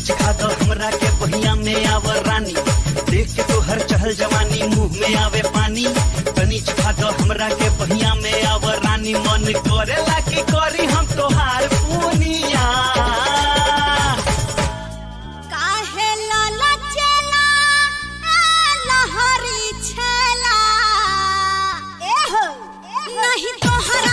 चिखा दो हमरा के बहिया में आवर रानी, देख के तो हर चहल जवानी मुंह में आवे पानी। तनी चिखा दो हमरा के बहिया में आवर रानी, मन करेला की करी हम तोहार पुनिया। काहे लाला चला लहरी छला एहो नहीं तोहर